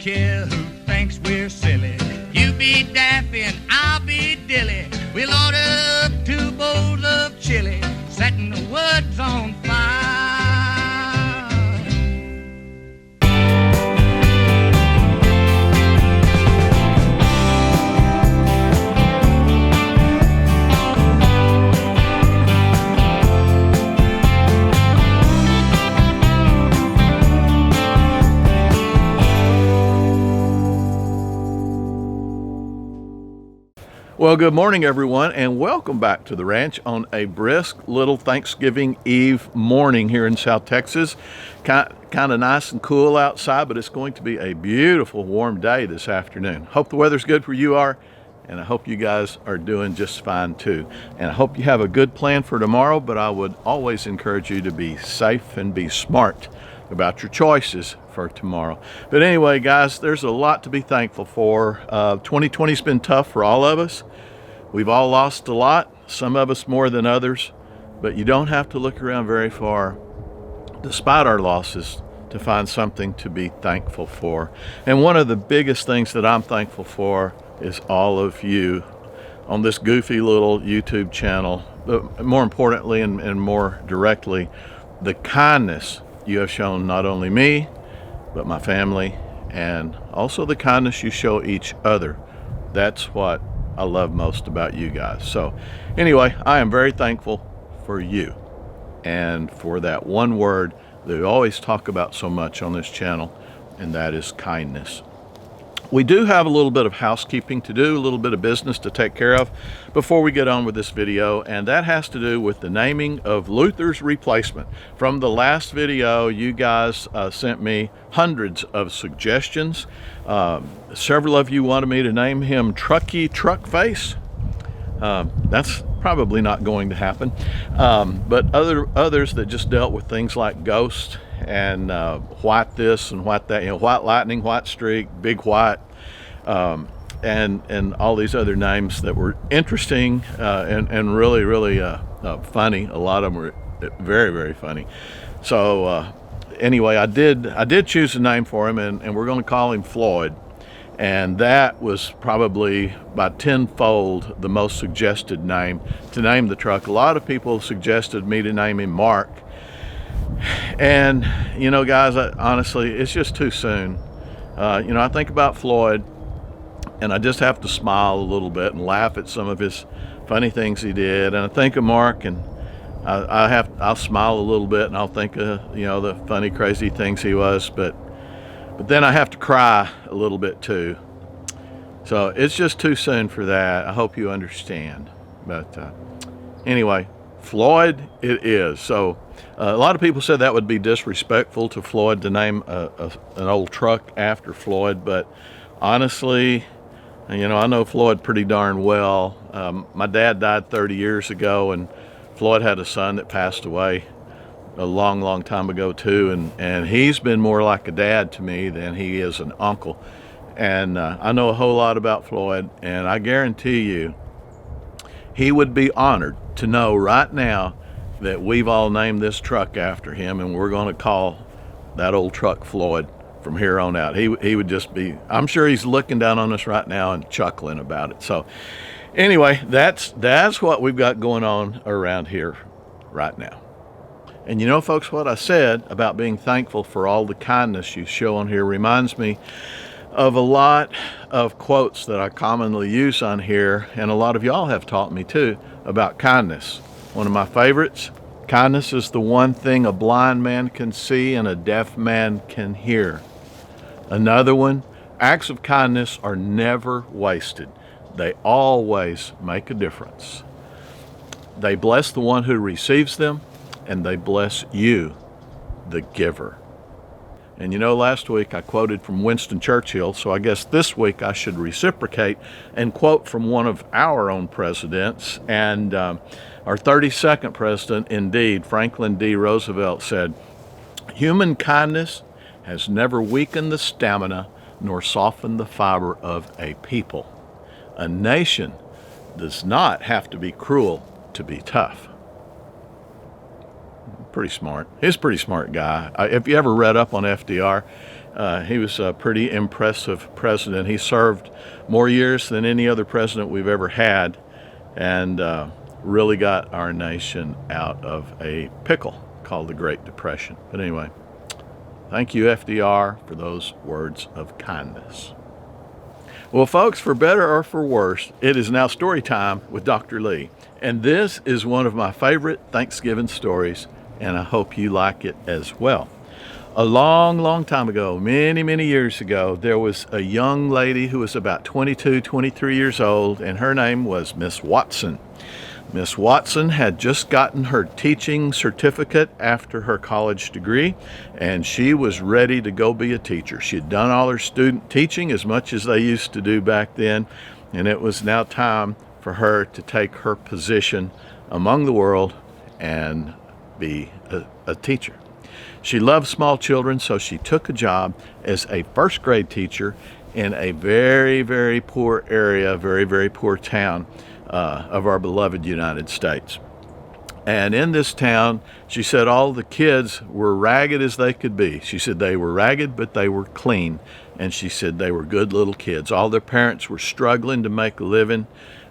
care who thinks we're silly. You be daffy and I'll be dilly. We'll order up 2 bowls of chili, setting the woods on fire. Well, good morning, everyone, and welcome back to the ranch on a brisk little Thanksgiving Eve morning here in South Texas. Kind of nice and cool outside, but it's going to be a beautiful, warm day this afternoon. Hope the weather's good for you are, and I hope you guys are doing just fine too. And I hope you have a good plan for tomorrow, but I would always encourage you to be safe and be smart about your choices for tomorrow. But anyway, guys, there's a lot to be thankful for. 2020's been tough for all of us. We've all lost a lot, some of us more than others, but you don't have to look around very far, despite our losses, to find something to be thankful for. And one of the biggest things that I'm thankful for is all of you on this goofy little YouTube channel, but more importantly and more directly, the kindness you have shown not only me, but my family, and also the kindness you show each other. That's what I love most about you guys. So anyway, I am very thankful for you and for that one word that we always talk about so much on this channel, and that is kindness. We do have a little bit of housekeeping to do, a little bit of business to take care of before we get on with this video, and that has to do with the naming of Luther's replacement. From the last video, you guys sent me hundreds of suggestions. Several of you wanted me to name him Trucky Truckface. That's probably not going to happen. But others that just dealt with things like ghost and white this and white that, white lightning, white streak, big white, and all these other names that were interesting and really funny. A lot of them were very, very funny. So anyway, I did choose a name for him, and we're going to call him Floyd. And that was probably by tenfold the most suggested name to name the truck. A lot of people suggested me to name him Mark. And, guys, honestly, it's just too soon. I think about Floyd, and I just have to smile a little bit and laugh at some of his funny things he did. And I think of Mark, and I'll smile a little bit, and I'll think of, the funny, crazy things he was. But then I have to cry a little bit too. So it's just too soon for that. I hope you understand. But anyway, Floyd it is. So a lot of people said that would be disrespectful to Floyd to name an old truck after Floyd. But honestly, I know Floyd pretty darn well. My dad died 30 years ago, and Floyd had a son that passed away a long time ago too, and he's been more like a dad to me than he is an uncle. And I know a whole lot about Floyd, and I guarantee you he would be honored to know right now that we've all named this truck after him, and we're going to call that old truck Floyd from here on out. He would just be, I'm sure he's looking down on us right now and chuckling about it. So anyway, that's what we've got going on around here right now. And folks, what I said about being thankful for all the kindness you show on here reminds me of a lot of quotes that I commonly use on here, and a lot of y'all have taught me too about kindness. One of my favorites, kindness is the one thing a blind man can see and a deaf man can hear. Another one, acts of kindness are never wasted. They always make a difference. They bless the one who receives them, and they bless you, the giver. And last week I quoted from Winston Churchill, so I guess this week I should reciprocate and quote from one of our own presidents. And our 32nd president, indeed, Franklin D. Roosevelt, said, "Human kindness has never weakened the stamina nor softened the fiber of a people. A nation does not have to be cruel to be tough." Pretty smart. He's a pretty smart guy. If you ever read up on FDR, He was a pretty impressive president. He served more years than any other president we've ever had, and really got our nation out of a pickle called the Great Depression. But anyway, thank you, FDR, for those words of kindness. Well, folks, for better or for worse, it is now story time with Dr. Lee. And this is one of my favorite Thanksgiving stories, and I hope you like it as well. A long, long time ago, many, many years ago, there was a young lady who was about 22, 23 years old, and her name was Miss Watson. Miss Watson had just gotten her teaching certificate after her college degree, and she was ready to go be a teacher. She had done all her student teaching as much as they used to do back then, and it was now time for her to take her position among the world and be a teacher. She loved small children, so she took a job as a first grade teacher in a very, very poor area, very, very poor town of our beloved United States. And in this town, she said all the kids were ragged as they could be. She said they were ragged, but they were clean. And she said they were good little kids. All their parents were struggling to make a living.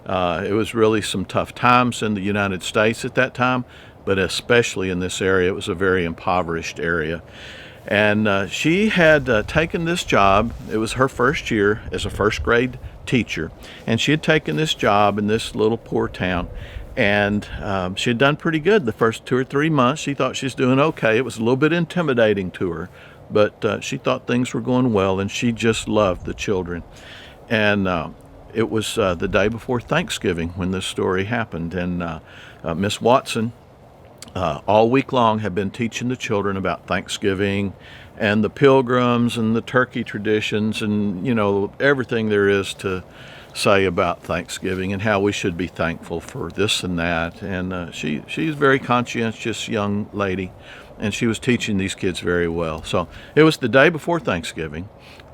It was really some tough times in the United States at that time, but especially in this area. It was a very impoverished area. And she had taken this job. It was her first year as a first grade teacher, and she had taken this job in this little poor town, and she had done pretty good the first 2 or 3 months. She thought she was doing okay. It was a little bit intimidating to her, but she thought things were going well, and she just loved the children. And it was the day before Thanksgiving when this story happened, and Miss Watson all week long had been teaching the children about Thanksgiving and the Pilgrims and the turkey traditions and, you know, everything there is to say about Thanksgiving and how we should be thankful for this and that. And she's a very conscientious young lady, and she was teaching these kids very well. So it was the day before Thanksgiving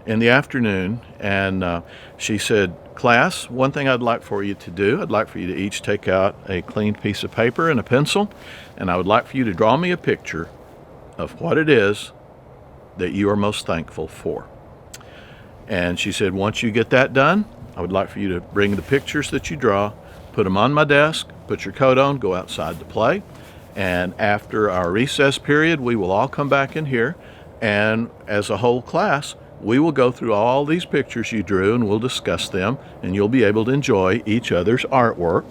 in the afternoon, and she said, "Class, one thing I'd like for you to do, I'd like for you to each take out a clean piece of paper and a pencil, and I would like for you to draw me a picture of what it is that you are most thankful for." And she said, once you get that done, I would like for you to bring the pictures that you draw, put them on my desk, put your coat on, go outside to play, and after our recess period, we will all come back in here, and as a whole class, we will go through all these pictures you drew and we'll discuss them, and you'll be able to enjoy each other's artwork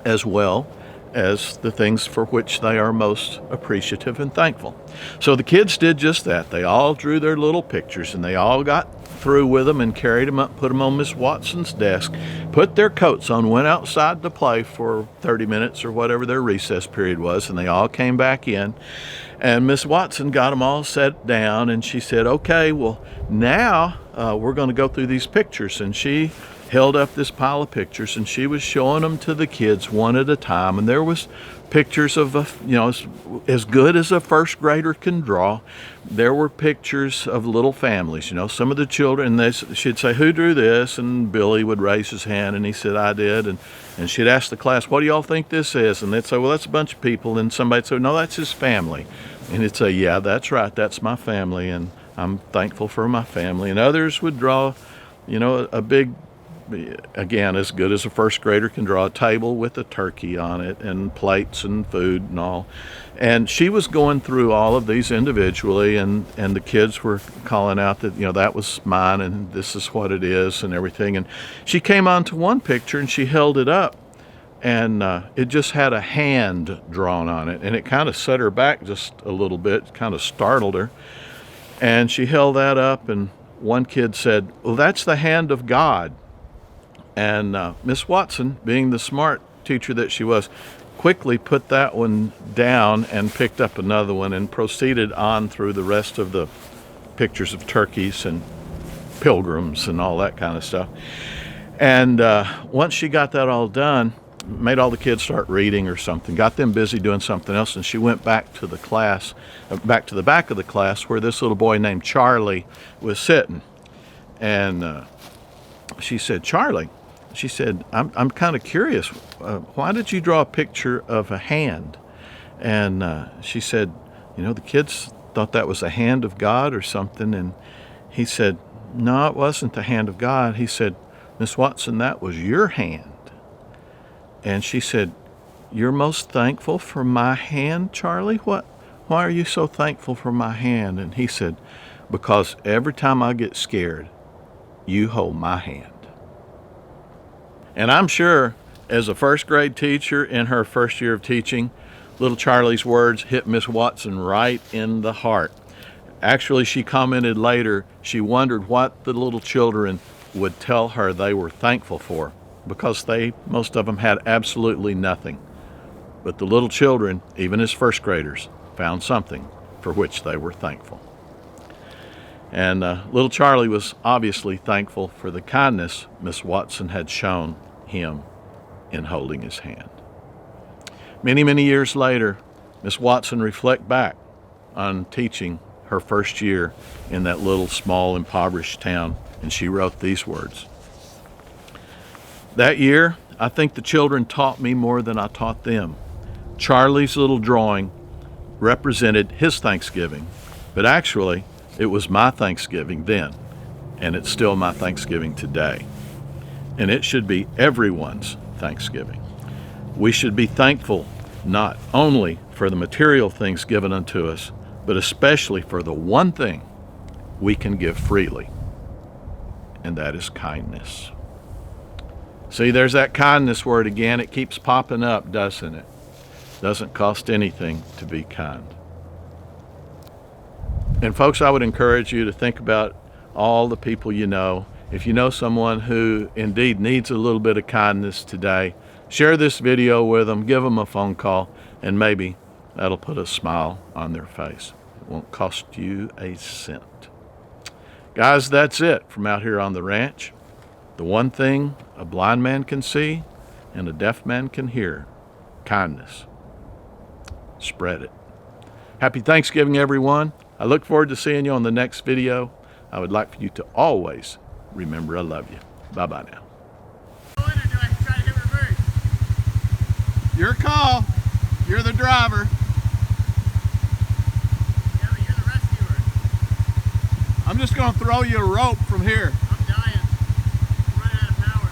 as well as the things for which they are most appreciative and thankful. So the kids did just that. They all drew their little pictures, and they all got through with them and carried them up, put them on Miss Watson's desk, put their coats on, went outside to play for 30 minutes or whatever their recess period was, and they all came back in. And Miss Watson got them all set down, and she said, "Okay, well, now we're going to go through these pictures." And she held up this pile of pictures, and she was showing them to the kids one at a time. And there was pictures of, as good as a first grader can draw. There were pictures of little families. Some of the children, she'd say, "Who drew this?" And Billy would raise his hand, and he said, "I did." And she'd ask the class, "What do y'all think this is?" And they'd say, "Well, that's a bunch of people." And somebody'd say, "No, that's his family." And he'd say, "Yeah, that's right. That's my family, and I'm thankful for my family." And others would draw, a big, again, as good as a first grader can draw, a table with a turkey on it and plates and food and all. And she was going through all of these individually, and the kids were calling out that, that was mine and this is what it is and everything. And she came on to one picture and she held it up, and it just had a hand drawn on it, and it kind of set her back just a little bit, kind of startled her. And she held that up, and one kid said, "Well, that's the hand of God." And Miss Watson, being the smart teacher that she was, quickly put that one down and picked up another one and proceeded on through the rest of the pictures of turkeys and pilgrims and all that kind of stuff. And once she got that all done, made all the kids start reading or something, got them busy doing something else, and she went back to the class, back to the back of the class where this little boy named Charlie was sitting. And she said, "Charlie," she said, I'm kind of curious, why did you draw a picture of a hand?" And she said, "The kids thought that was the hand of God or something. And he said, no, it wasn't the hand of God. He said, Miss Watson, that was your hand. And she said, you're most thankful for my hand, Charlie? Why are you so thankful for my hand? And he said, because every time I get scared, you hold my hand. And I'm sure as a first grade teacher in her first year of teaching, little Charlie's words hit Miss Watson right in the heart. Actually, she commented later, she wondered what the little children would tell her they were thankful for, because most of them had absolutely nothing. But the little children, even as first graders, found something for which they were thankful. And little Charlie was obviously thankful for the kindness Miss Watson had shown him in holding his hand. Many, many years later, Miss Watson reflected back on teaching her first year in that little small impoverished town, and she wrote these words. That year, I think the children taught me more than I taught them. Charlie's little drawing represented his Thanksgiving, but actually it was my Thanksgiving then, and it's still my Thanksgiving today. And it should be everyone's Thanksgiving. We should be thankful not only for the material things given unto us, but especially for the one thing we can give freely, and that is kindness. See, there's that kindness word again. It keeps popping up, doesn't it? Doesn't cost anything to be kind. And folks, I would encourage you to think about all the people you know. If you know someone who indeed needs a little bit of kindness today, share this video with them, give them a phone call, and maybe that'll put a smile on their face. It won't cost you a cent. Guys, that's it from out here on the ranch. The one thing a blind man can see and a deaf man can hear, kindness. Spread it. Happy Thanksgiving, everyone. I look forward to seeing you on the next video. I would like for you to always remember I love you. Bye-bye now. Your call. You're the driver. Yeah, but you're the rescuer. I'm just going to throw you a rope from here. I'm dying. I'm running out of power.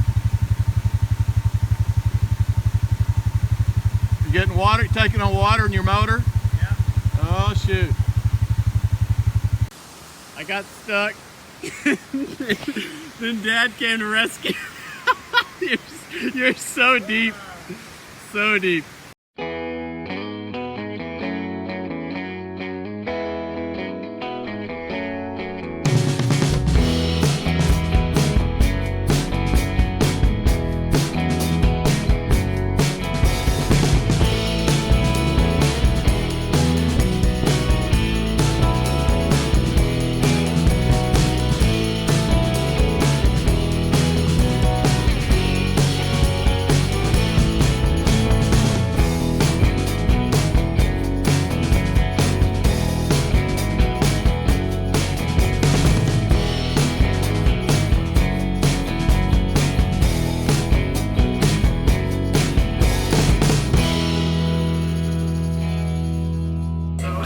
You getting water? You taking on water in your motor? Yeah. Oh, shoot. I got stuck. Then Dad came to rescue. You're so deep. So deep.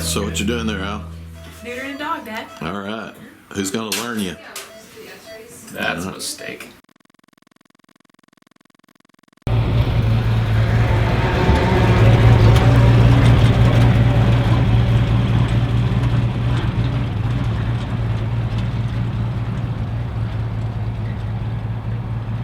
So what you doing there, Al? Neutering a dog, Dad. All right. Who's going to learn you? That's a mistake.